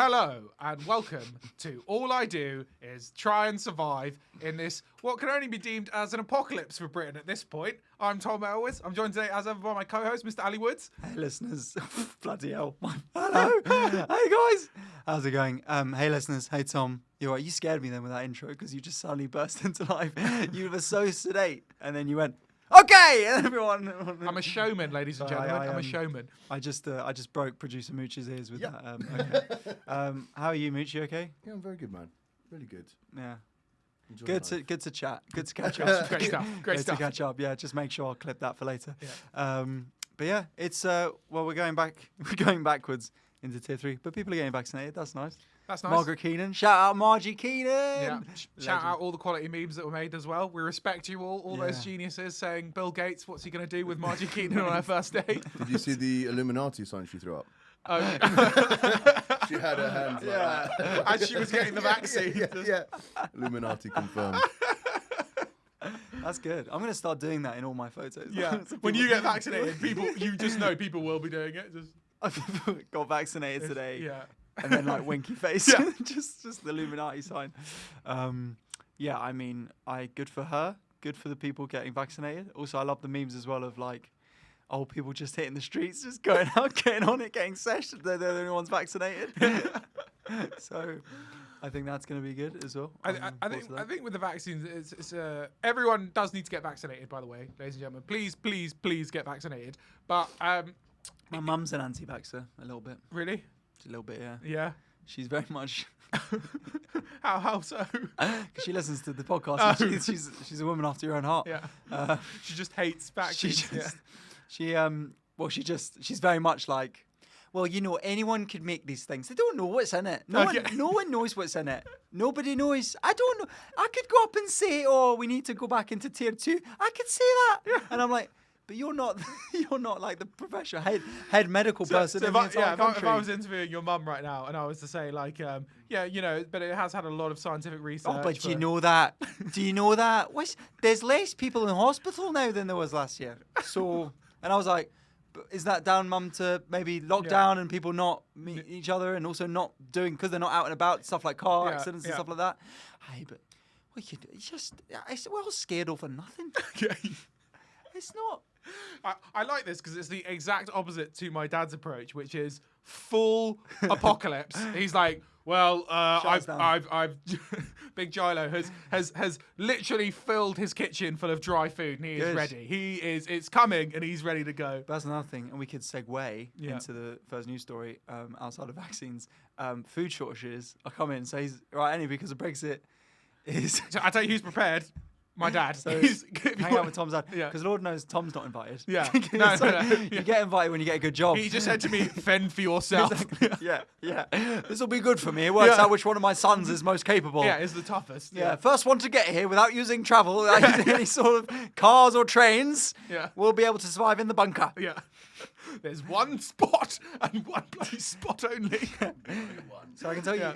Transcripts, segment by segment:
Hello and welcome to All I Do Is Try and Survive in this, what can only be deemed as an apocalypse for Britain at this point. I'm Tom Elwes. I'm joined today as ever by my co-host, Mr. Ali Woods. Hey listeners, bloody hell. Hello. Hey guys. How's it going? Hey listeners, hey Tom. You're right, you scared me then with that intro because you just suddenly burst into life. You were so sedate and then you went, okay, and everyone. I'm a showman, ladies and gentlemen. I'm a showman. I just broke producer Mooch's ears with that. Okay. How are you, Mooch? You okay? Yeah, I'm very good, man. Really good. Yeah. Enjoying Good to chat. Good to catch up. Great stuff. Great stuff. To catch up. Yeah, just make sure I'll clip that for later. Yeah. But yeah, it's we're going backwards into tier 3, but people are getting vaccinated. That's nice. That's nice. Margaret Keenan. Shout out Margie Keenan. Yeah. Shout out all the quality memes that were made as well. We respect you all those geniuses saying, Bill Gates, what's he going to do with Margie Keenan on her first date? Did you see the Illuminati sign she threw up? Oh. She had her hands like that. As she was getting the vaccine. Yeah. Illuminati confirmed. That's good. I'm going to start doing that in all my photos. Yeah. So When you people- get vaccinated, you just know people will be doing it. Just People got vaccinated today. Yeah. And then like winky face. Yeah. just the Illuminati sign. Yeah, I mean, good for her. Good for the people getting vaccinated. Also, I love the memes as well of like old people just hitting the streets, just going out, getting on it, getting sesh. They're the only ones vaccinated. So I think that's going to be good as well. I think with the vaccines, it's everyone does need to get vaccinated. By the way, ladies and gentlemen, please get vaccinated. But My mum's an anti-vaxxer a little bit. really, A little bit, yeah. yeah. She's very much How so? because she listens to the podcast. And she's a woman after your own heart. Yeah. She just hates vaccines. She's very much like, well, you know, anyone could make these things. They don't know what's in it. No one knows what's in it. Nobody knows. I don't know. I could go up and say, oh, we need to go back into tier 2. I could say that. Yeah. And I'm like, but you're not like the professional head medical person in the entire country. If I was interviewing your mum right now and I was to say like, you know, but it has had a lot of scientific research. Oh, but you know that. Do you know that? There's less people in hospital now than there was last year. So, and I was like, but is that down, Mum, to maybe lockdown and people not meet each other and also not doing, because they're not out and about, stuff like car accidents and stuff like that? Hey, but we're all scared over nothing. Okay. It's not. I like this because it's the exact opposite to my dad's approach, which is full apocalypse. He's like, well, I've Big Gilo has literally filled his kitchen full of dry food and he is ready. It's coming and he's ready to go. That's another thing, and we could segue into the first news story outside of vaccines. Food shortages are coming. So he's right, anyway, because of Brexit is. So I tell you who's prepared. My dad. So hang out with Tom's dad. Yeah. Because Lord knows Tom's not invited. Yeah. No. Yeah. You get invited when you get a good job. He just said to me, fend for yourself. Yeah. This will be good for me. It works out which one of my sons is most capable. Yeah, is the toughest. Yeah. First one to get here without using travel, without using any sort of cars or trains, will be able to survive in the bunker. Yeah. There's one spot and one bloody spot only. So I can tell you.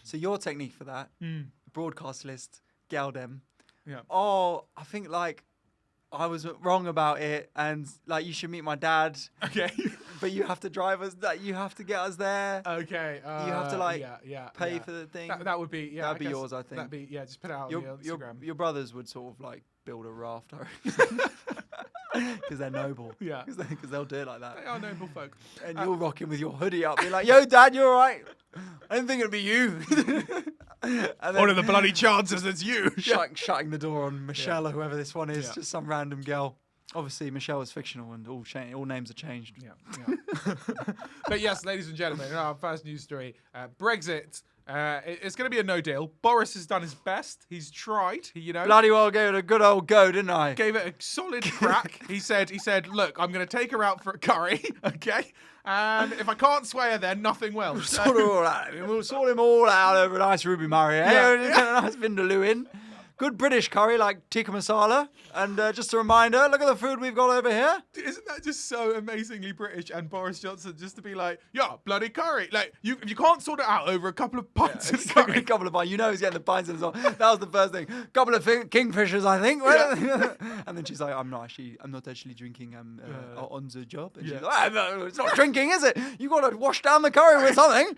So your technique for that, broadcast list, Galdem. Yeah. Oh, I think like I was wrong about it, and like you should meet my dad. Okay. But you have to drive us. That you have to get us there. Okay. You have to pay for the thing. That would be That'd be yours, I think. That'd be just put it out on the Instagram. Your brothers would sort of like build a raft, because they're noble. Yeah. Because they'll do it like that. They are noble folk. And you're rocking with your hoodie up, being like, "Yo, Dad, you all right? I didn't think it'd be you." And One of the bloody chances it's you. Shutting the door on Michelle or whoever this one is, just some random girl. Obviously, Michelle is fictional and all names are changed. Yeah. But yes, ladies and gentlemen, in our first news story, Brexit. It's going to be a no deal. Boris has done his best. He's tried. Bloody well gave it a good old go, didn't I? Gave it a solid crack. He said, look, I'm going to take her out for a curry, okay? And if I can't sway her, then nothing will. We'll sort him all out over a nice Ruby Murray. Get a nice Vindaloo in. good British curry like tikka masala. And just a reminder, look at the food we've got over here. Isn't that just so amazingly British? And Boris Johnson just to be like, yeah, bloody curry. Like, if you can't sort it out over a couple of pints of curry. A couple of pints. You know he's getting the pints in as well. That was the first thing. Couple of kingfishers, I think. And then she's like, I'm not actually drinking on the job. And she's like, no, it's not drinking, is it? You got to wash down the curry with something.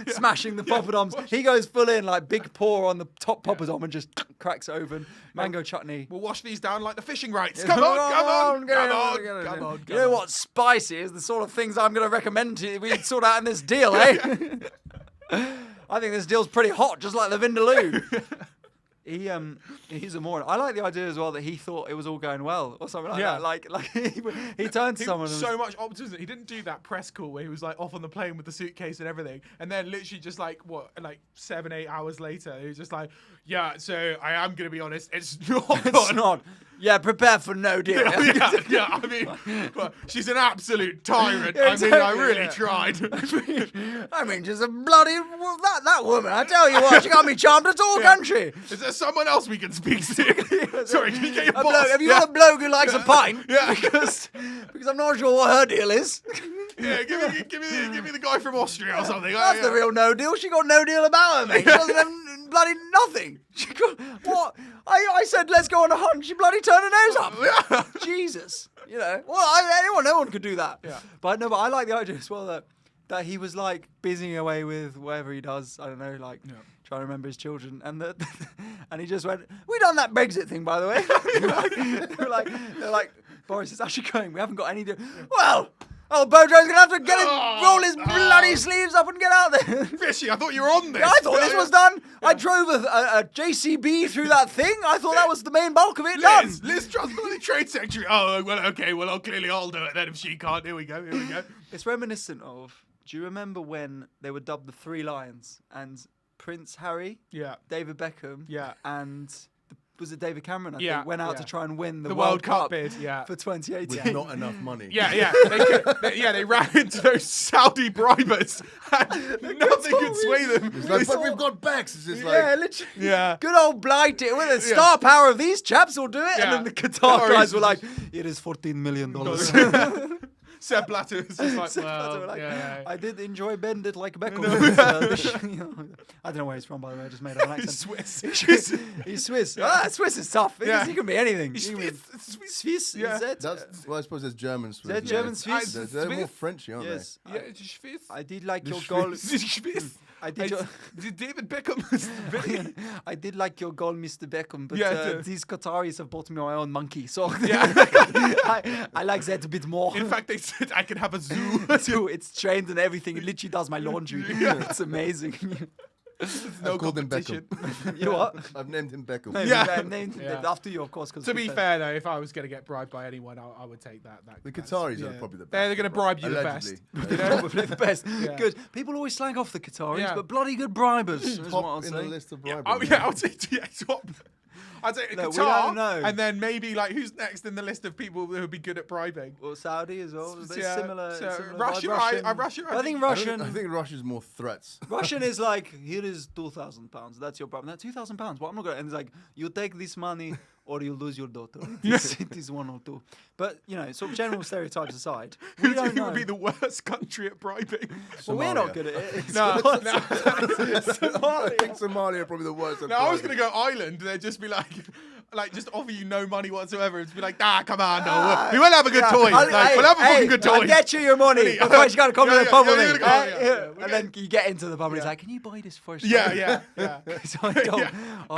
Smashing the poppadoms. He goes full in, like big pour on the top poppadom and just cracks it open. Mango chutney. We'll wash these down like the fishing rights. Come on. You know what spice is? The sort of things I'm going to recommend to you. We sort out in this deal, eh? I think this deal's pretty hot, just like the Vindaloo. He's a moron. I like the idea as well that he thought it was all going well or something like that. Like he turned to someone. So much optimism. He didn't do that press call where he was like off on the plane with the suitcase and everything, and then literally just like 7-8 hours later, he was just like, yeah. So I am gonna be honest, it's not. It's not. Yeah, prepare for no deal. Yeah. I mean, but she's an absolute tyrant. Exactly, I really tried. I mean, just a bloody that woman. I tell you what, she can't be charmed at all, country. Is there someone else we can speak to? Sorry, can you get your boss? Bloke, have you got a bloke who likes a pint? Yeah. Because I'm not sure what her deal is. Yeah, give me the guy from Austria or something. That's the real no deal. She got no deal about her, mate. She doesn't have bloody nothing. She got what? I said let's go on a hunt. She bloody turned her nose up. Jesus, you know. Well, no one could do that. Yeah. But I like the idea as well that he was like busying away with whatever he does. I don't know, like. Yeah. Trying to remember his children, and he just went, "We done that Brexit thing, by the way." they're like, Boris, it's actually going. We haven't got any. Well, Bojo's gonna have to roll his bloody sleeves up and get out there. Fishy, I thought you were on this. Yeah, I thought this was done. Yeah. I drove a JCB through that thing. I thought that was the main bulk of it done. Liz Truss, bloody trade secretary. Oh, well, okay. Well, clearly I'll do it then if she can't. Here we go. It's reminiscent of. Do you remember when they were dubbed the Three Lions and Prince Harry, David Beckham, and was it David Cameron? I think went out to try and win the World Cup bid, for 2018 with not enough money. They ran into those Saudi bribers, and nothing could sway them. It's like, but we've got backs. It's just literally, good old blighted with the star power of these chaps will do it. And then the Qatar guys were like, "It is $14 million." Sepp Blatter was just like, I did enjoy Bend It Like Beckham. I don't know where he's from, by the way. I just made up an accent. He's Swiss. He's Swiss. Swiss is tough. He can be anything. Swiss. Yeah. Well, I suppose there's German Swiss. They're German Swiss. They're more Frenchy, aren't they? Yeah, it's Swiss. I did like your goal. David Beckham. I did like your goal, Mr. Beckham, but these Qataris have bought me my own monkey, so I like that a bit more. In fact, they said I can have a zoo. It's trained and everything. It literally does my laundry. It's amazing. No I've called him Beckham. You what? I've named him Beckham. I've named him after you, of course. To be fair, though, if I was going to get bribed by anyone, I would take that. The Qataris are probably the best. They're going to bribe you Allegedly. the best. Probably the best. Yeah. Good. People always slag off the Qataris, but bloody good bribers. Is what I'll in say. the list of bribers. I'll say top. I'd say Qatar, we don't know. and then maybe like who's next in the list of people who would be good at bribing? Well, Saudi as well. Similar. Russia. I think Russian. I think Russia's more threats. Russian is like, here is £2,000. That's your problem. That's £2,000. Well, I'm not gonna. And it's like, you take this money or you lose your daughter. It is one or two. But sort of general stereotypes aside, we don't know. Who would be the worst country at bribing? Well, we're not good at it. I think Somalia are probably the worst. No, I was going to go Ireland. They'd just be like just offer you no money whatsoever. It'd be like, come on, no, we will have a good toy. We'll have a fucking good toy. I'll get you your money. But first you got to come to the pub with me. And then you get into the pub and he's like, can you buy this first? Yeah. So I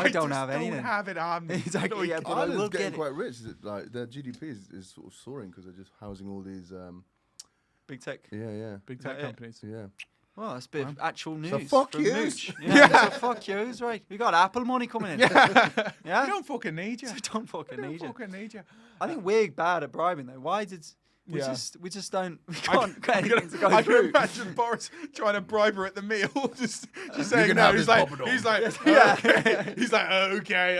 don't have anything. Don't have it on me. He's like, yeah, but Ireland's we'll getting get quite rich. Like their GDP is sort of soaring because they're just housing all these big tech. Yeah. Big tech companies. Yeah. Well, that's a bit of actual news. So fuck you. So fuck you. Right. We got Apple money coming in. Yeah. We don't fucking need you. We don't fucking need you. I think we're bad at bribing though. Why did We Yeah. just don't. We can't get anything to go I can through. imagine Boris trying to bribe her at the meal, just saying can no. have He's this like, poppadom. he's like, Yeah. okay. He's like, okay.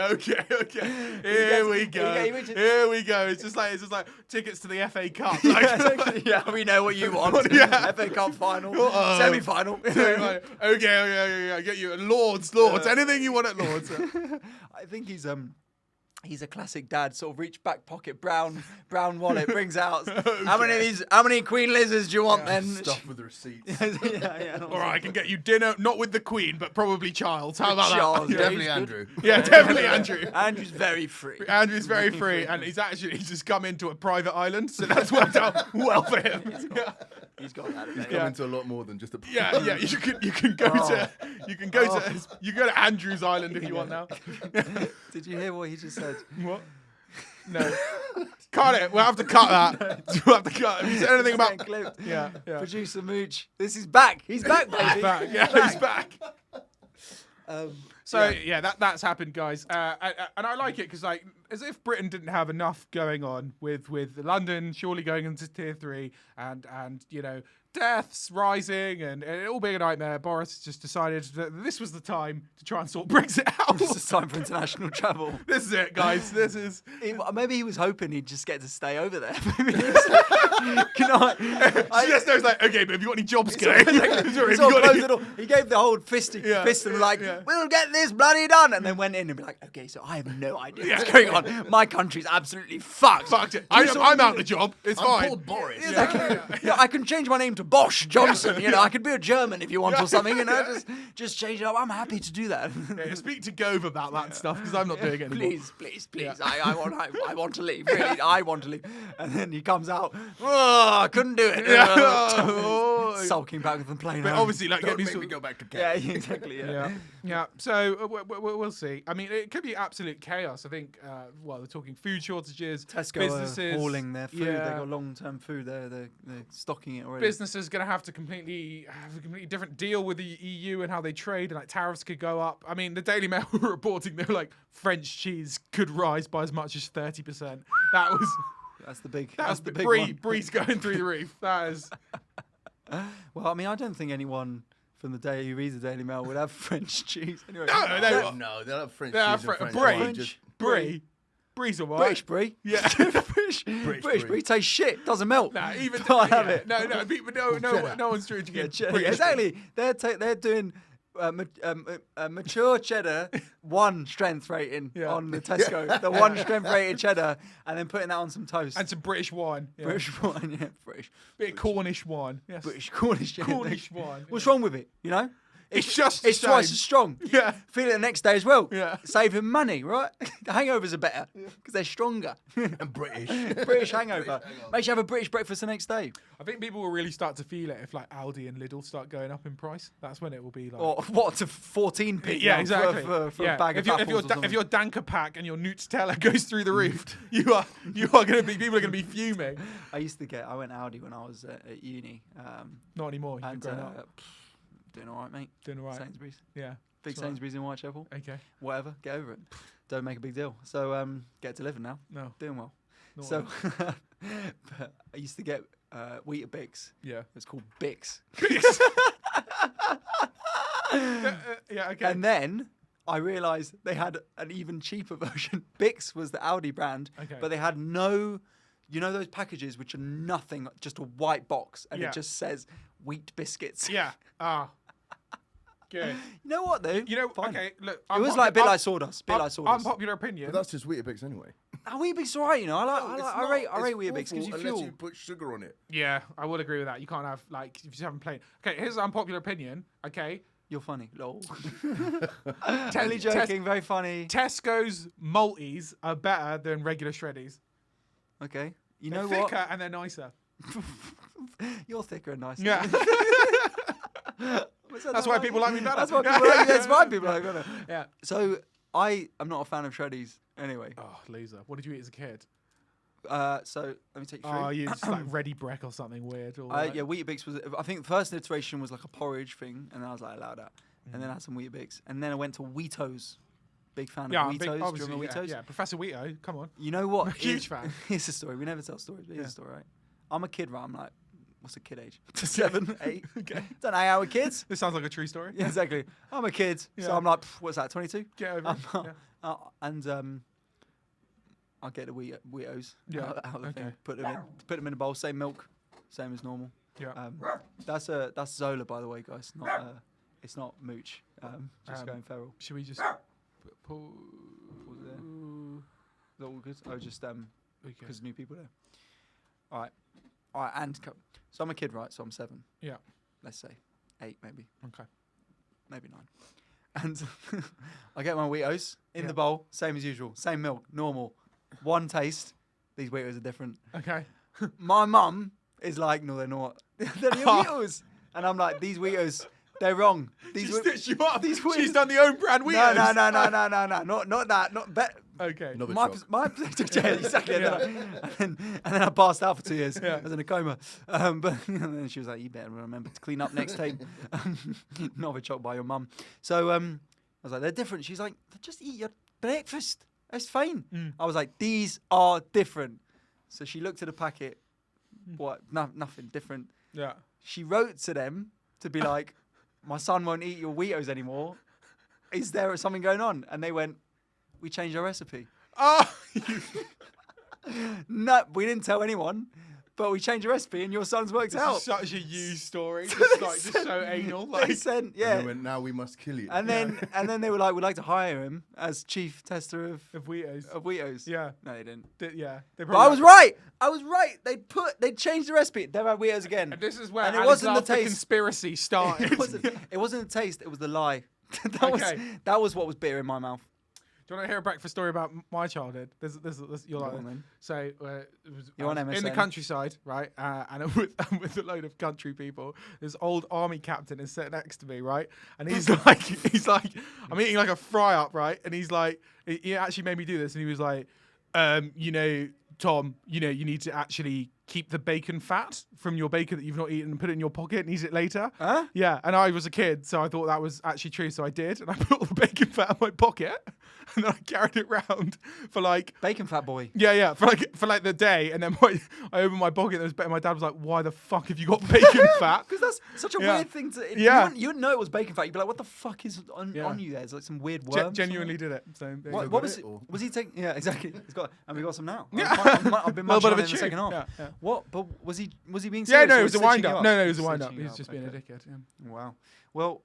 Here we go. Here we go. It's just like tickets to the FA Cup. Like, Yeah, we know what you want. Yeah. FA Cup final, Uh-oh. semi-final. like, okay, I get you. Lords, anything you want at Lords. I think he's a classic dad. Sort of reach back pocket, brown wallet, brings out how many Queen Lizards do you want then? Stuff with receipts. yeah. All right, I can get you dinner, not with the Queen, but probably Childs. How about Charles, that? yeah. Definitely he's good. Andrew. Yeah, definitely Andrew. Andrew's very free. Andrew's very free, and he's just come into a private island, so that's worked out well for him. He's got that. He's come into a lot more than just a. Yeah. You can go to Andrew's island if you want now. Did you hear what he just said? What? No. Cut it. We'll have to cut that. We'll have to cut. Have you said anything about? Clipped. Yeah. Producer Mooch. This is back. He's back, baby. He's back. Yeah, he's back. So that's happened, guys, and I like it because like as if Britain didn't have enough going on with London surely going into tier 3 and deaths rising and it all being a nightmare. Boris just decided that this was the time to try and sort Brexit out. This is time for international travel. This is it, guys. This is. Maybe he was hoping he'd just get to stay over there. Maybe he was like, can I She just knows like, okay, but have you got any jobs It's going? all- Have you it's all got closed any- the door. He gave the whole fist and like, we'll get this bloody done. And then went in and be like, okay, so I have no idea what's going on. My country's absolutely fucked. Fucked it. I'm out the job. It's I'm fine. Paul Boris. Yeah, I can change my name to Bosch Johnson. I could be a German if you want or something. Just change it up. I'm happy to do that. Yeah, speak to Gove about that stuff because I'm not doing it anymore. Please. I want to leave. Really, I want to leave. And then he comes out. Oh, I couldn't do it. Oh. Sulking back with the plane. But obviously, like, Don't get me make me sort- go back to yeah, Kent. exactly. Yeah. So we'll see. I mean, it could be absolute chaos. I think. They're talking food shortages. Tesco businesses are hauling their food. Yeah. They've got long-term food. They're stocking it already. Businesses going to have a completely different deal with the EU and how they trade, and like tariffs could go up. I mean, the Daily Mail were reporting they're like French cheese could rise by as much as 30%. That's the big. That's the the big one. Breeze going through the roof. That is. Well, I mean, I don't think anyone from the day who reads the Daily Mail would have French cheese. Anyway, No, they'll have French Yeah, cheese and French Brie. wine, just- Breeze or what? British brie. Yeah. British Brie. brie tastes shit. Doesn't melt. Nah, even Can't have it. No one's drinking Yeah, it. cheddar. Yeah, exactly. They're doing mature cheddar 1 strength rating on the Tesco. The 1 strength rated cheddar, and then putting that on some toast. And some British wine. Yeah. British wine, yeah, British. Bit of Cornish wine. Yes. British Cornish. Yeah. Cornish wine. What's wrong with it? It's just it's the twice same. as strong. Yeah. Feel it the next day as well. Yeah. Saving money, right? The hangovers are better because they're stronger. and British. British hangover. Makes you have a British breakfast the next day. I think people will really start to feel it if like Aldi and Lidl start going up in price. That's when it will be like. Or what, to 14p? Yeah, now exactly. For a bag of apples or something. if your Danker pack and your Nutella goes through the roof, you are going to be people are going to be fuming. I went Aldi when I was at uni. Not anymore. You've And grown up. doing all right, mate. Doing all right. Sainsbury's. Yeah. Big That's all right. Sainsbury's in Whitechapel. Okay. Whatever, get over it. Don't make a big deal. So get delivered now. No. Doing well. Not So but I used to get Weetabix. Yeah. It was called Bix. Yeah. Okay. And then I realised they had an even cheaper version. Bix was the Aldi brand, Okay. but they had no, those packages which are nothing, just a white box, and Yeah. it just says wheat biscuits. Yeah. Good. You know what though? Fine. Okay. Look. It was like a bit like sawdust. Unpopular opinion. But that's just Weetabix anyway. Weetabix alright, I rate Weetabix, gives you Unless fuel. you put sugar on it. Yeah, I would agree with that. You can't have like if you haven't played. Okay, here's an unpopular opinion. Okay, You're funny, lol. Tes- Only joking, very funny. Tesco's Malties are better than regular Shreddies. Okay, you They're know thicker what? and they're nicer. You're thicker and nicer. Yeah. That's why people like me better. That's why people like me. That's why people like me better. Yeah. So I am not a fan of Shreddies anyway. Oh, loser. What did you eat as a kid? So let me take you through. Oh, you just like Ready Breck or something weird. Or like... Yeah, Weetabix was. I think the first iteration was like a porridge thing, and then I was like, allow that. And then I had some Weetabix, and then I went to Wheatos. Big fan Yeah, of I'm Wheatos. big, Do you obviously, remember Wheatos? Yeah, Professor Wheato. Come on. You know what? Huge fan. Here's the story. We never tell stories, but here's the story, right? I'm a kid, right? I'm like, what's a kid age? 7, 8. Okay. Don't hang out with kids. This sounds like a true story. Yeah, exactly. I'm a kid, so Yeah. I'm like, what's that? 22. Get over it. Yeah. And I'll get the Weetos Yeah, out of the okay. thing, put them in a bowl, same milk, same as normal. Yeah. That's Zola, by the way, guys. Not it's not Mooch. Just going feral. Should we just pull? Was it there? Is that all good? Oh, just Okay. because new people there. All right, and so I'm a kid, right? So I'm 7. Yeah. Let's say 8, maybe. Okay. Maybe 9. And I get my Weetos in the bowl, same as usual, same milk, normal. One taste. These Weetos are different. Okay. My mum is like, no, they're not. They're your Weetos. And I'm like, these Weetos, they're wrong. She These stitched you up. these She's Weetos. done the own brand Weetos. No. Not that. Not bet. Okay. Another My shock. yeah, exactly. Yeah. And then I passed out for 2 years. Yeah. I was in a coma. But and then she was like, "You better remember to clean up next time." Not a shock by your mum. So I was like, "They're different." She's like, "Just eat your breakfast. It's fine." I was like, "These are different." So she looked at the packet. What? Nothing different. Yeah. She wrote to them to be like, "My son won't eat your Weetos anymore. Is there something going on?" And they went, "We changed our recipe." Oh. No, we didn't tell anyone, but we changed the recipe and your son's worked This out. is such a you story. Just so anal. They Like. sent, And yeah. they went, now we must kill you. And then they were like, "We'd like to hire him as chief tester of Of Weetos. Weetos." Yeah. No, they didn't. Yeah. They But I was right. They changed the recipe. They had Weetos again. And this is where And it Ali's wasn't the laughter taste. conspiracy started. It wasn't the taste. It was the lie. Okay. That was what was bitter in my mouth. Do you want to hear a breakfast story about my childhood? There's you're Go like, on then. so it was, You're on in the MSN. countryside, right? And I'm with a load of country people. This old army captain is sitting next to me, right? And he's like, I'm eating like a fry up, right? And he's like, he actually made me do this, and he was like, Tom, you need to actually keep the bacon fat from your bacon that you've not eaten and put it in your pocket and eat it later. Huh? Yeah, and I was a kid, so I thought that was actually true, so I did, and I put all the bacon fat in my pocket, and then I carried it round for like Bacon fat boy. yeah, for like the day, and then I opened my pocket, and there was, and my dad was like, "Why the fuck have you got bacon fat?" Because that's such a Yeah. weird thing to. Yeah. You wouldn't know it was bacon fat. You'd be like, "What the fuck is on you there?" It's like some weird worm. Genuinely did it. So there you What go. was it? or- Was he taking? Yeah, exactly. He's got, and we got some now. Yeah. I've been Little munching bit on of it a in the chew. second half. Yeah, yeah. What? But was he being Yeah, serious? no, or it was a stitching wind you up. up? No, it was a wind up. Stitching He you was just being a okay. dickhead. Yeah. Wow. Well,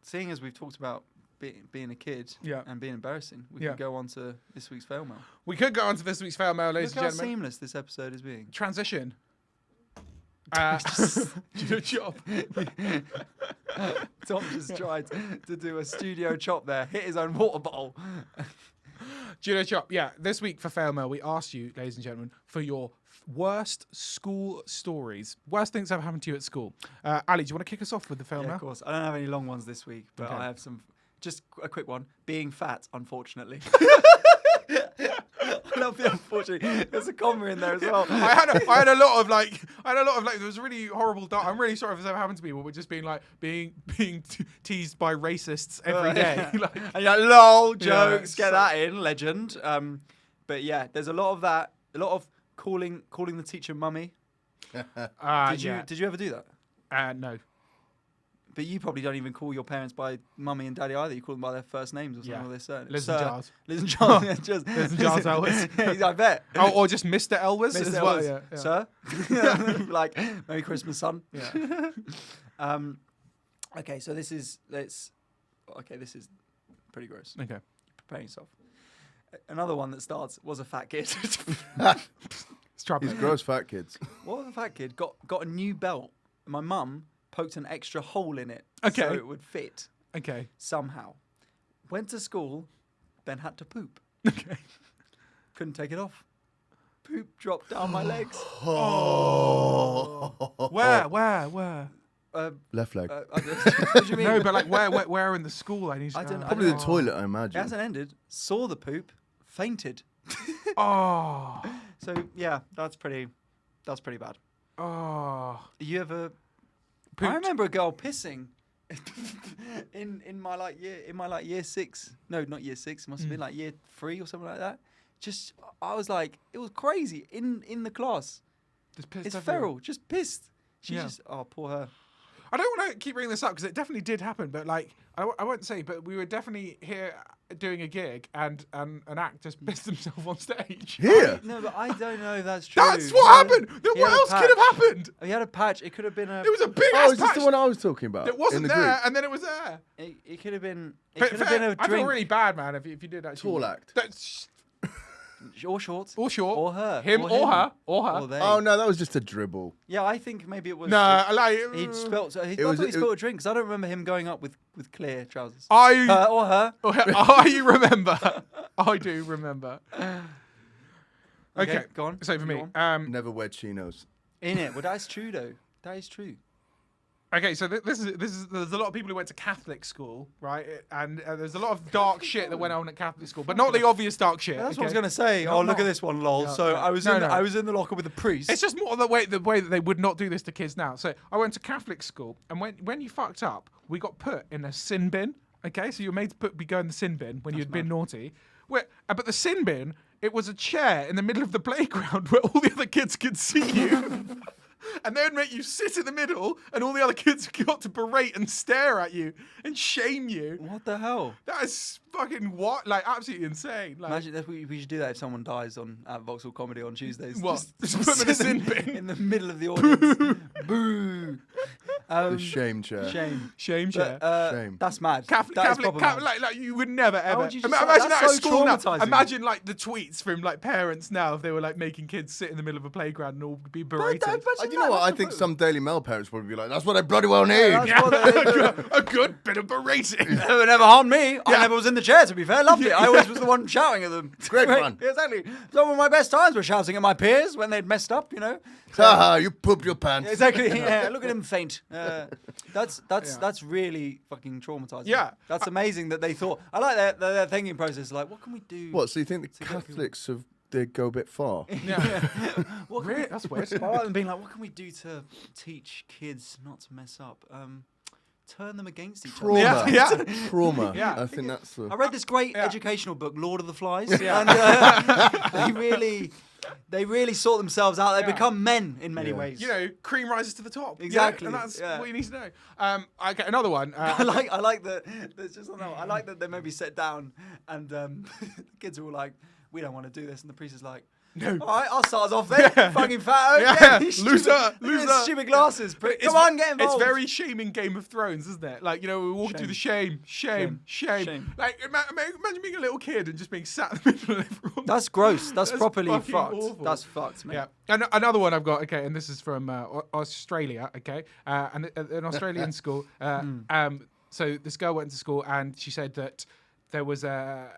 seeing as we've talked about being a kid Yeah. and being embarrassing, we Yeah. can go on to this week's fail mail. We could go on to this week's fail mail, ladies Look how and gentlemen. seamless this episode is being. Transition. Judo chop. Tom just tried to do a studio chop there, hit his own water bottle. Judo chop. Yeah, this week for fail mail, we asked you, ladies and gentlemen, for your worst school stories. Worst things that have happened to you at school. Ali, do you want to kick us off with the fail Yeah, mail? of course. I don't have any long ones this week, but Okay. I have some. Just a quick one. Being fat, unfortunately. I love the unfortunately. There's a comma in there as well. I had a lot of like there was a really horrible I'm really sorry if this ever happened to people, but just being teased by racists every day. Like, And you're like, lol, Yeah, jokes, get so- that in, legend. But yeah, there's a lot of that. A lot of calling the teacher mummy. Did you ever do that? No. But you probably don't even call your parents by mummy and daddy either. You call them by their first names or something. Yeah. Or their surnames. Liz and Giles. Liz and Giles. Yeah, just, Liz and Giles Elwes. Yeah, I bet. Oh, or just Mr. Elwes Mr. as well. Elwes, Yeah, yeah. Sir? Like, Merry Christmas, son. Yeah. Okay, so this is pretty gross. Okay. Prepare yourself. Another one that starts was a fat kid. It's trouble. These gross fat kids. What a fat kid got a new belt. My mum poked an extra hole in it Okay. so it would fit Okay. somehow. Went to school, then had to poop. Okay. Couldn't take it off. Poop dropped down my legs. Oh. Where? Left leg. What do you mean? No, but like where in the school? I need to I don't know. Probably the Oh. toilet, I It imagine. hasn't ended. Saw the poop, fainted. Oh. So yeah, that's pretty bad. Oh. You ever? Pooped. I remember a girl pissing in my year 6. No, not year 6. It must have been like year 3 or something like that. Just I was like, it was crazy in the class. Just pissed It's everywhere. feral, just pissed. She's Yeah. just, oh, poor her. I don't want to keep bringing this up because it definitely did happen, but like I won't say, but we were definitely here doing a gig and an act just pissed himself on stage. Here. No, but I don't know if that's true. That's what happened. Then he what had a else could have patch. happened? He had a patch. It could have been a. It was a big Oh, ass is this patch the one I was talking about? that wasn't in the there, group? and then it was there. It could have been. It But could have been a I feel drink. really bad, man, if you did actually. Tall act. That's Or short. or short. Or her. Him or her. Or her. Or they. Oh no, that was just a dribble. Yeah, I think maybe it was. No, I like. He'd spilled. I was- thought he it- spilled a drink because I don't remember him going up with clear trousers. I Or her. I remember. I do remember. Okay, go on. So for me, Go on. Never wear chinos. In it. Well, that's true though. That is true. okay, so this is there's a lot of people who went to Catholic school, right? And there's a lot of dark shit that went on at Catholic school, but not the obvious dark shit. That's what I was okay? gonna say. No, Oh, look no. at this one, lol. No, so no. I was No, in. no. I was in the locker with the priest. It's just more the way that they would not do this to kids now. So I went to Catholic school, and when you fucked up, we got put in a sin bin. Okay, so you're made to go in the sin bin when you'd been naughty. But the sin bin, it was a chair in the middle of the playground where all the other kids could see you. And they would make you sit in the middle, and all the other kids got to berate and stare at you and shame you. What the hell? That is fucking what? Like, absolutely insane. Like, Imagine that we should do that if someone dies at Vauxhall Comedy on Tuesdays. What? Just put them in a sin bin? in the middle of the audience. Boo. The shame chair. Shame. shame chair. But, Shame. That's mad. Catholic, That is proper mad. like you would never ever. would you just Imagine say- that that's at so school now. traumatising. Imagine like the tweets from like parents now if they were like making kids sit in the middle of a playground and all be berated. You know what? I think some Daily Mail parents would be like, "That's what I bloody well need." that's what they- A good bit of berating. They never harmed me. I never was in the chair, to be fair. Loved it. I always was the one shouting at them. Great fun. Exactly. Some of my best times were shouting at my peers when they'd messed up, you know. Haha, you pooped your pants. Exactly. Yeah. Look at him faint. That's really fucking traumatizing. Yeah. That's amazing that they thought. I like their thinking process. Like, what can we do? What? So you think the get people- Catholics they go a bit far? Yeah. What can Really? we- That's weird. I like them being like, what can we do to teach kids not to mess up? Turn them against each other. Trauma. Yeah. Trauma. Yeah. I think that's the. I read this great Yeah. educational book, Lord of the Flies, Yeah. and they really sort themselves out. They Yeah. become men in many Yeah. ways. You know, cream rises to the top. Exactly, You know, and that's yeah. what you need to know. Okay, another one. I like that. There's just another. I like that they maybe sit down and the kids are all like, "We don't want to do this," and the priest is like, No. "All right, I'll start us off then, Yeah. fucking fatto." Yeah. You stupid- Loser, look at his loser. stupid glasses. It's Come on, get involved. It's very shaming Game of Thrones, isn't it? Like, you know, we're walking through the shame. Shame. Like, imagine being a little kid and just being sat in the middle of everyone. That's gross. That's properly fucking fucked. awful. That's fucked, mate. Yeah. And another one I've got, okay, and this is from Australia, okay? And an Australian school. So this girl went to school and she said that there was a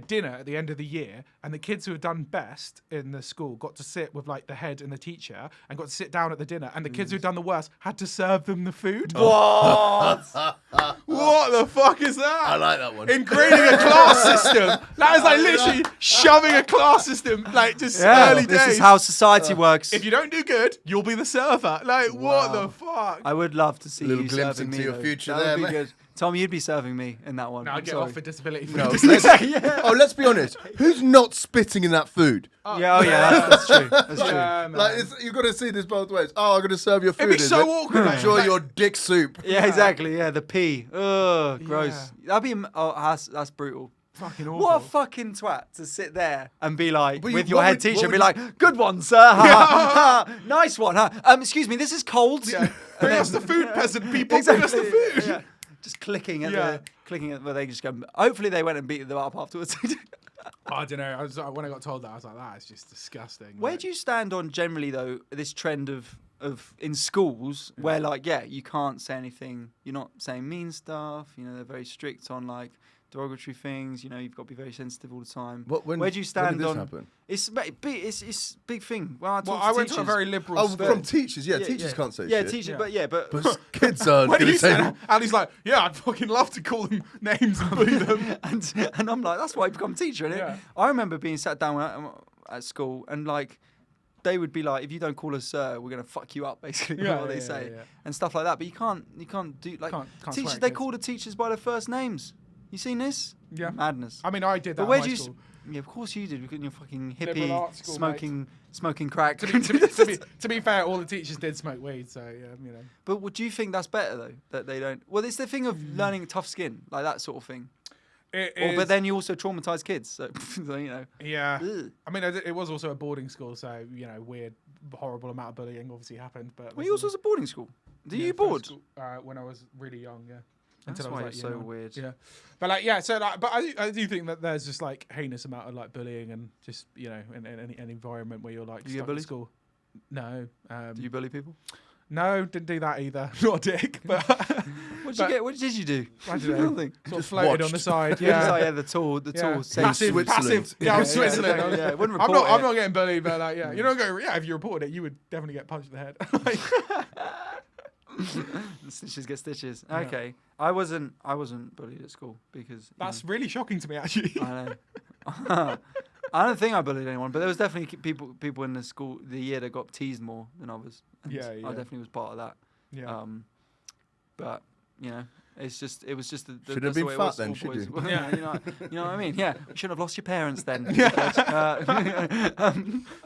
dinner at the end of the year, and the kids who had done best in the school got to sit with like the head and the teacher and got to sit down at the dinner, and the kids who'd done the worst had to serve them the food. What? What the fuck is that? I like that one. Ingraining a class system. That is like literally shoving a class system, like just early days. This is how society works. If you don't do good, you'll be the server. Like, what the fuck? I would love to see Little you glimpse serving into me. your though. future That there, would be mate. good. Tom, you'd be serving me in that one. No, I'm I get sorry. off for disability. No, food. let's be honest. Who's not spitting in that food? Yeah, that's true. That's true. Yeah, man. Like you've got to see this both ways. Oh, I'm going to serve your food. It'd be is so it? awkward. Like, Enjoy like- your dick soup. Yeah, exactly. Yeah, the pee. Ugh, gross. That'd be. That's brutal. fucking awful. What a fucking twat to sit there and be like, But with you- your what head would- teacher, what and be would like, "Good one, sir. Ha, ha, ha. Nice one. Huh? Excuse me, this is cold." Yeah. Bring us the food, peasant people. Bring us the food. Yeah. Just clicking at Yeah. where they just go. Hopefully, they went and beat them up afterwards. I don't know. When I got told that, I was like, that is just disgusting. Where Like, do you stand on generally though this trend of in schools where like you can't say anything, you're not saying mean stuff, you know, they're very strict on like derogatory things, you know, you've got to be very sensitive all the time. Where do you stand when did this on? happen? It's a big thing. Well, I went to a very liberal Oh, school. from teachers. Yeah, teachers can't say yeah, shit. teachers, Yeah. but But kids are When going he to say. said, and he's like, yeah, I'd fucking love to call them names and bully them. and I'm like, that's why I become a teacher, innit? Yeah. I remember being sat down at school and like they would be like, if you don't call us sir, we're gonna fuck you up, basically. Yeah, what they yeah, say yeah. and stuff like that. But you can't do like Can't swear teachers. at They kids. call the teachers by their first names. You seen this? Yeah. Madness. I mean, I did that. But where in do my you? school. Yeah, of course you did. Because you're fucking Liberal hippie, arts school, smoking crack. To be fair, all the teachers did smoke weed, so you know. But do you think that's better though that they don't? Well, it's the thing of learning tough skin, like that sort of thing. But then you also traumatize kids, so, so you know. Yeah. Ugh. I mean, it was also a boarding school, so you know, weird, horrible amount of bullying obviously happened. But Well, you also was a boarding school. Did you board? When I was really young, yeah. That's Until I why was, it's like, so young. weird. Yeah, but like, yeah. So like, but I do think that there's just like heinous amount of like bullying and just you know in any environment where you're like Do you get stuck bullied? at school. No. Do you bully people? No, didn't do that either. Not a dick, but What did you get? What did you do? I don't know. Nothing. Sort of floated on watched. the side. Yeah, Yeah. yeah, the tall, safe. Passive. Switzerland. Yeah, I was Switzerland. Yeah, yeah, wouldn't I'm report not getting bullied, but like, yeah, you're not going. Yeah, if you reported it, you would definitely get punched in the head. Like, Stitches get stitches. Okay, I wasn't bullied at school because that's really shocking to me, actually. I know. I don't think I bullied anyone, but there was definitely people in the year that got teased more than others. And Yeah, I yeah. definitely was part of that. Yeah. But you know, it was just the Should that's have the been way it fat was, then, school should boys. you? Yeah, you know what I mean. Yeah, you shouldn't have lost your parents then.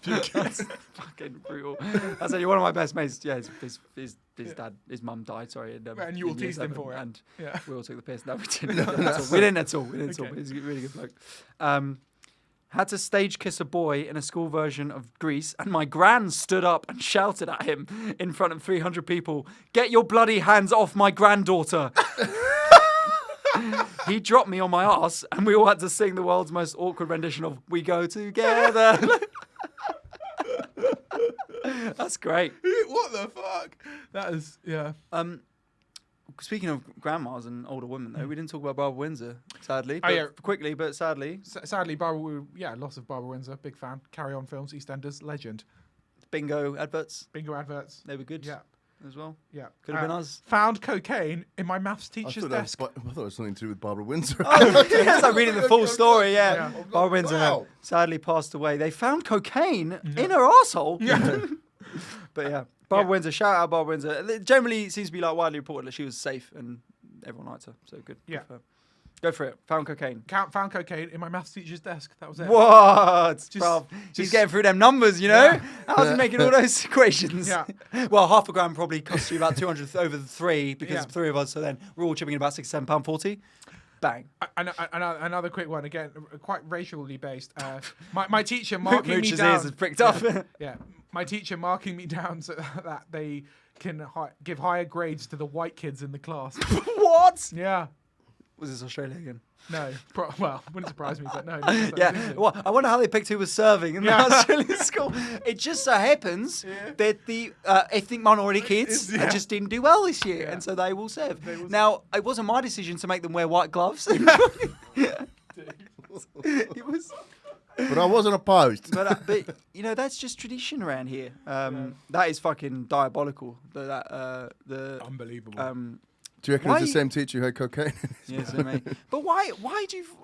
That's fucking brutal. I said, you're one of my best mates. Yeah, his dad, his mum died. Sorry, And you all in year teased him 7, for it. and Yeah. we all took the piss. No, we didn't. We didn't at all. Okay. But he's a really good bloke. Had to stage kiss a boy in a school version of Grease, and my gran stood up and shouted at him in front of 300 people, "Get your bloody hands off my granddaughter!" He dropped me on my ass, and we all had to sing the world's most awkward rendition of "We Go Together." That's great. What the fuck? That is, yeah. Speaking of grandmas and older women, though, we didn't talk about Barbara Windsor, sadly. Oh, But yeah. quickly, but sadly. Sadly, loss of Barbara Windsor. Big fan. Carry On Films, EastEnders, legend. Bingo adverts, Bingo adverts. they were good Yeah, as well. yeah. Could have been us. Found cocaine in my maths I teacher's thought, desk. I thought it was something to do with Barbara Windsor. Oh, it's like reading the full story, yeah. Yeah. Barbara Windsor Wow. sadly passed away. They found cocaine in her arsehole. Yeah. But yeah, Barbara Windsor, shout out Barbara Windsor. It generally seems to be like widely reported that she was safe and everyone liked her. So good. Yeah. For her. Go for it. Found cocaine. Found cocaine in my maths teacher's desk. That was it. What? Bruv, she's just- getting through them numbers, you know? Yeah. How's he making all those equations? Yeah. Well, half a gram probably costs you about 200 over the 3 because Yeah. 3 of us, so then we're all chipping in about £67.40. Bang. Another quick one again, quite racially based. My teacher marking me Mooch's down. ears is pricked up. Yeah, my teacher marking me down so that they can give higher grades to the white kids in the class. What? Yeah. Was this Australia again? No. Well, wouldn't surprise me, but no. Yeah. Well, I wonder how they picked who was serving in the Australian school. It just so happens that the ethnic minority kids just didn't do well this year, and so they will serve. Now, it wasn't my decision to make them wear white gloves. It was. But I wasn't opposed. But you know, that's just tradition around here. That is fucking diabolical. The Unbelievable. Do you reckon it's the same teacher who had cocaine? Yes, mate. But why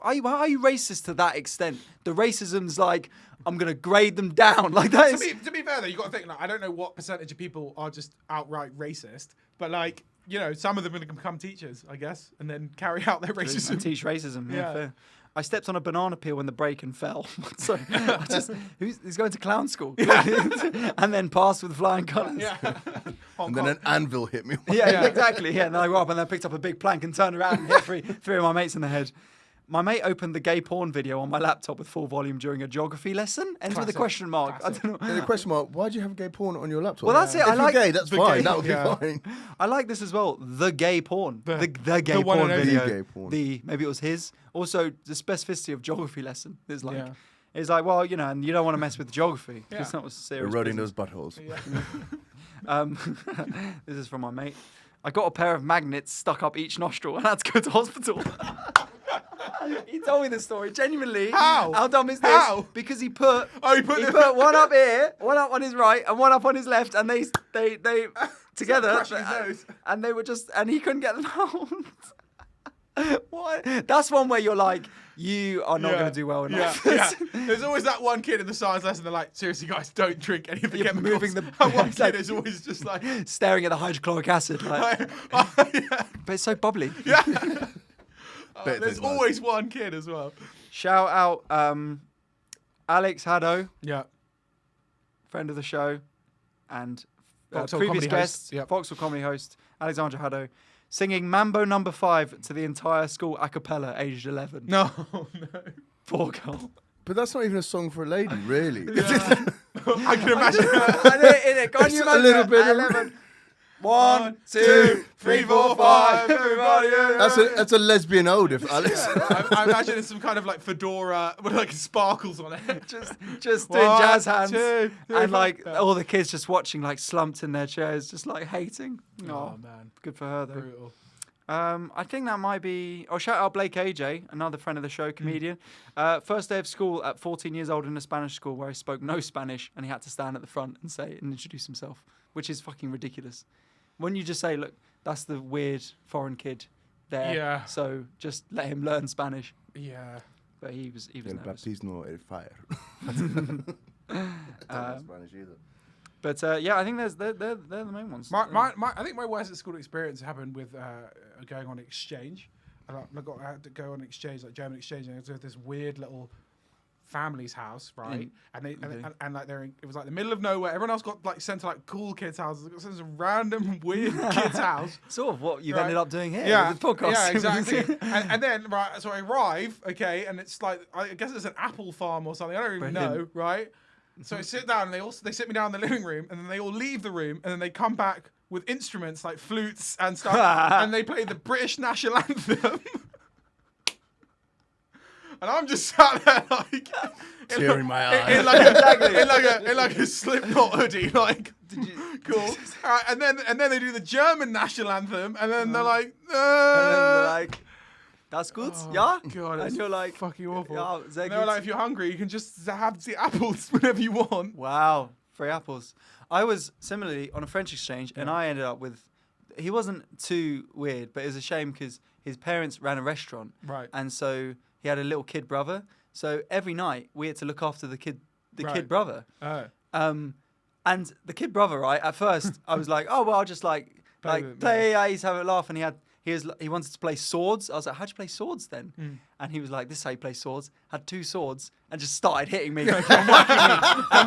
are you racist to that extent? The racism's like, I'm gonna grade them down like that. To be fair though, you got to think like I don't know what percentage of people are just outright racist, but like you know, some of them are going to become teachers, I guess, and then carry out their racism. Teach racism. Yeah. Yeah. Fair. I stepped on a banana peel in the break and fell. So he's going to clown school, and then passed with flying colours. Yeah. And then an anvil hit me. Yeah, exactly. Yeah, and then I got up and then picked up a big plank and turned around and hit three of my mates in the head. My mate opened the gay porn video on my laptop with full volume during a geography lesson. Ends with a Classic. question mark. Classic. I don't know. And the question mark, why do you have gay porn on your laptop? Well, that's it. If I you're like gay, that's the fine. gay- That would yeah. be fine. I like this as well. The gay porn. The gay the one porn and only. video. The gay porn. Maybe it was his. Also, the specificity of geography lesson is like, Yeah. it's like, well, you know, and you don't want to mess with geography. Yeah. It's not serious. Eroding business. those buttholes. Yeah. This is from my mate. I got a pair of magnets stuck up each nostril and had to go to hospital. He told me the story. Genuinely. How dumb is this? How? Because he put Oh, he put one up here, one up on his right, and one up on his left, and they together, crushing his nose. and they were just, and he couldn't get them out. What? That's one where you're like, you are not Yeah. going to do well enough. Yeah. There's always that one kid in the science lesson. They're like, seriously, guys, don't drink any of the You're chemicals. moving the- And one it's like- kid is always just like, Staring at the hydrochloric acid, like, yeah. but it's so bubbly. Yeah. bit. There's always one kid as well. Shout out Alex Haddo, Yeah. friend of the show, and Vauxhall previous comedy guest, host. Yep. Vauxhall comedy host, Alexandra Haddo, singing Mambo No. 5 to the entire school a cappella, aged 11. No, no. Poor girl. But that's not even a song for a lady, really. I can imagine. Can't you imagine a little bit. 11. 1, 2, 3, 4, 5. Everybody. That's a lesbian ode, if Alex. I imagine it's some kind of like fedora with like sparkles on it. Just doing jazz hands. 2, 3, And like 4. all the kids just watching, like slumped in their chairs, just like hating. Oh man, Good for her though. brutal. I think that might be. Oh, shout out Blake AJ, another friend of the show, comedian. First day of school at 14 years old in a Spanish school where he spoke no Spanish and he had to stand at the front and introduce himself, which is fucking ridiculous. When you just say, look, that's the weird foreign kid there. Yeah. So just let him learn Spanish. Yeah. But he was El nervous. baptismo el fire. Spanish either. But yeah, I think they're the main ones. I think my worst at school experience happened with going on exchange. I had to go on exchange, like German exchange, and I was at this weird little family's house, right? And like it was like the middle of nowhere. Everyone else got like sent to like cool kids' houses. I got sent to some random weird kid's house. Sort of what you've Right. ended up doing here Yeah, with the podcast. yeah, exactly. and then right, so I arrive, okay, and it's like I guess it's an apple farm or something. I don't even know, Brilliant. right? So I sit down, and they sit me down in the living room, and then they all leave the room, and then they come back with instruments like flutes and stuff, and they play the British national anthem. And I'm just sat there like Tearing my eye. in like a Slipknot hoodie, like cool. And then they do the German national anthem, and then they're like, And then they're like, that's good, Oh, yeah? God, and it's you're like, fucking awful. yeah, And sehr they're gut. like, if you're hungry, you can just have the apples whenever you want. Wow, free apples. I was similarly on a French exchange, and I ended up with. He wasn't too weird, but it was a shame because his parents ran a restaurant, Right. and so he had a little kid brother. So every night we had to look after the kid Right. kid brother. Oh. And the kid brother, right? At first, I was like, oh well, I'll just like Play with it, play. I used to have a laugh, and he wanted to play swords. I was like, how'd you play swords then? And he was like, this is how you play swords. Had 2 swords and just started hitting me and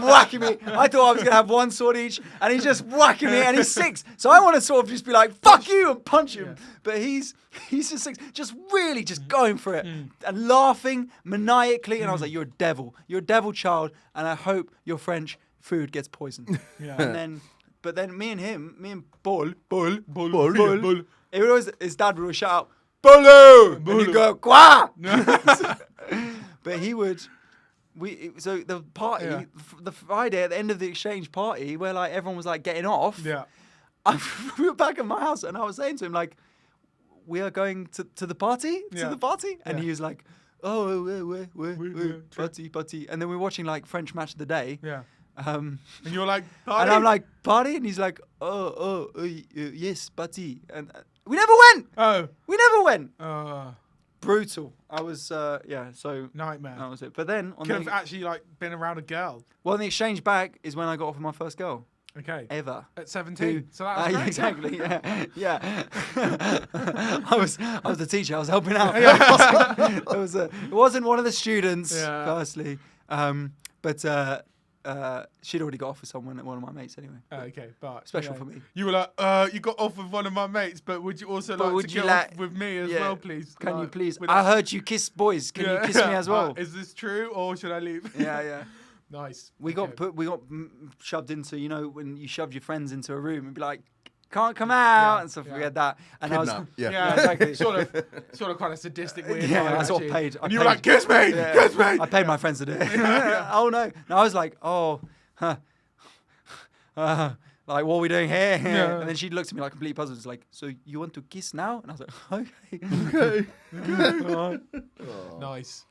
whacking me. I thought I was gonna have 1 sword each, and he's just whacking me, and he's 6. So I want to sort of just be like, fuck you, and punch him. Yeah. But he's just 6, just really just going for it and laughing maniacally. And I was like, you're a devil child, and I hope your French food gets poisoned. Yeah. But then me and Paul, it would always, his dad would always shout out, Bolo! And he'd go, Quoi? But he would, so the party, Yeah. the Friday at the end of the exchange party, where like everyone was like getting off, Yeah. we were back at my house, and I was saying to him like, we are going to the party? Yeah. To the party? And Yeah. he was like, oh, party. And then we're watching like French Match of the Day. Yeah. And And you're like, party? I'm like, party? And he's like, yes, party. And we never went. oh. We never went. Uh, Brutal. I was, so nightmare. that was it. But then, Could have actually like been around a girl. well, the exchange back is when I got off with my first girl Okay. ever. At 17. So that was great. Exactly. Yeah. I was the teacher. I was helping out. It wasn't one of the students. Yeah. Firstly, but she'd already got off with one of my mates anyway. Okay, but Special for me. You were like, you got off with one of my mates, but would you also like to get off with me as well, please? Can you Like, please? with- I heard you kiss boys. Can you kiss me as well? Is this true, or should I leave? Yeah. Nice. We got shoved into, when you shoved your friends into a room and be like, can't come out and stuff. yeah. We had that, and I was Kidnap. Yeah, exactly. sort of kind of sadistic weird. Yeah, vibe, I sort of actually. paid. And you were like, kiss me, kiss me. I paid my friends to do it. Oh no! No, I was like, like what are we doing here? Yeah. And then she looked at me like completely puzzled. It's like, so you want to kiss now? And I was like, okay. Nice,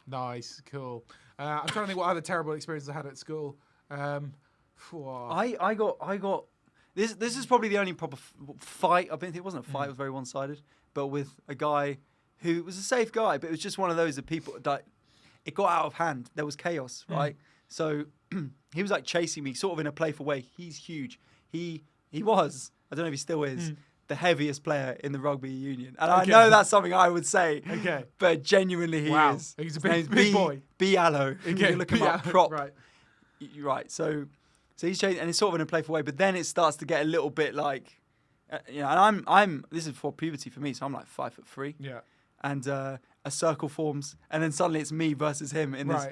cool. I'm trying to think what other terrible experiences I had at school. I got this. This is probably the only proper fight I've been through. It wasn't a fight; it was very one-sided. But with a guy who was a safe guy, but it was just one of those that people that it got out of hand. There was chaos, right? So he was like chasing me, sort of in a playful way. He's huge. He was. I don't know if he still is. the heaviest player in the rugby union. And I know that's something I would say. Okay. But genuinely he is. He's a His big boy. B. Allo. Okay. You look him up, prop. Right. Right. So he's changed, and it's sort of in a playful way. But then it starts to get a little bit like, and I'm. This is for puberty for me, so I'm like 5'3". Yeah. And a circle forms, and then suddenly it's me versus him in this,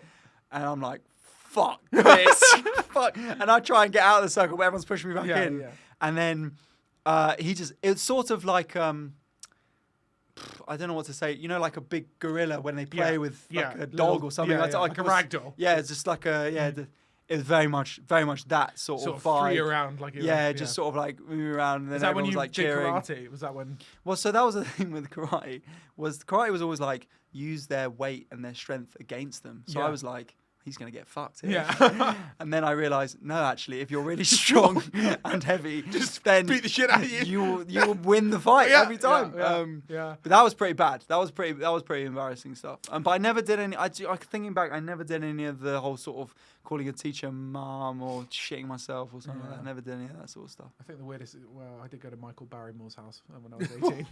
and I'm like, fuck this, fuck. And I try and get out of the circle, but everyone's pushing me back in. Yeah. And then it's sort of like I don't know what to say. You know, like a big gorilla when they play with like a dog or something like a ragdoll. Yeah, it's just like it was very much that sort of vibe. Free around, like just sort of like moving around, and then is that everyone when you was like did cheering. karate? Was that when? Well, so that was the thing with karate. Karate was always like use their weight and their strength against them. So I was like, he's gonna get fucked here. Yeah. And then I realized, no, actually, if you're really strong and heavy, then beat the shit out of you. You'll win the fight every time. Yeah. But that was pretty bad. That was pretty embarrassing stuff. But I never did any. Thinking back, I never did any of the whole sort of calling a teacher mum or shitting myself or something like that. I never did any of that sort of stuff. I think the weirdest. Well, I did go to Michael Barrymore's house when I was 18.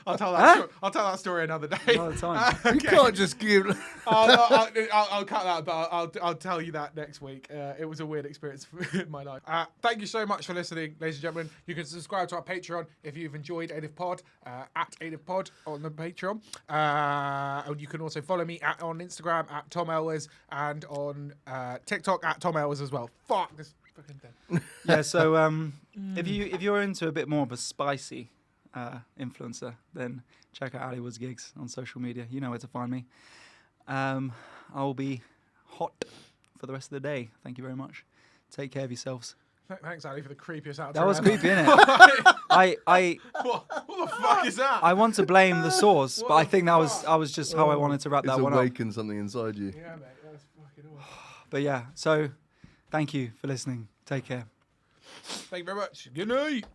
I'll tell that story another day. Another time. You can't just give. I'll cut that, but I'll tell you that next week. It was a weird experience in my life. Thank you so much for listening, ladies and gentlemen. You can subscribe to our Patreon if you've enjoyed ADIF Pod, at ADIF Pod on the Patreon. And you can also follow me on Instagram at Tom Elwes and on TikTok at Tom Elwes as well. Fuck this fucking thing. Yeah, so if you're into a bit more of a spicy influencer, then check out Ali Wood's gigs on social media. You know where to find me. I'll be hot for the rest of the day. Thank you very much. Take care of yourselves. Thanks, Ali, for the creepiest outro. That was creepy, innit? What the fuck is that? I want to blame the sauce, but I think that was just how I wanted to wrap that one up. It's awakened something inside you. Yeah, mate, that's fucking awesome. But yeah, so thank you for listening. Take care. Thank you very much. Good night.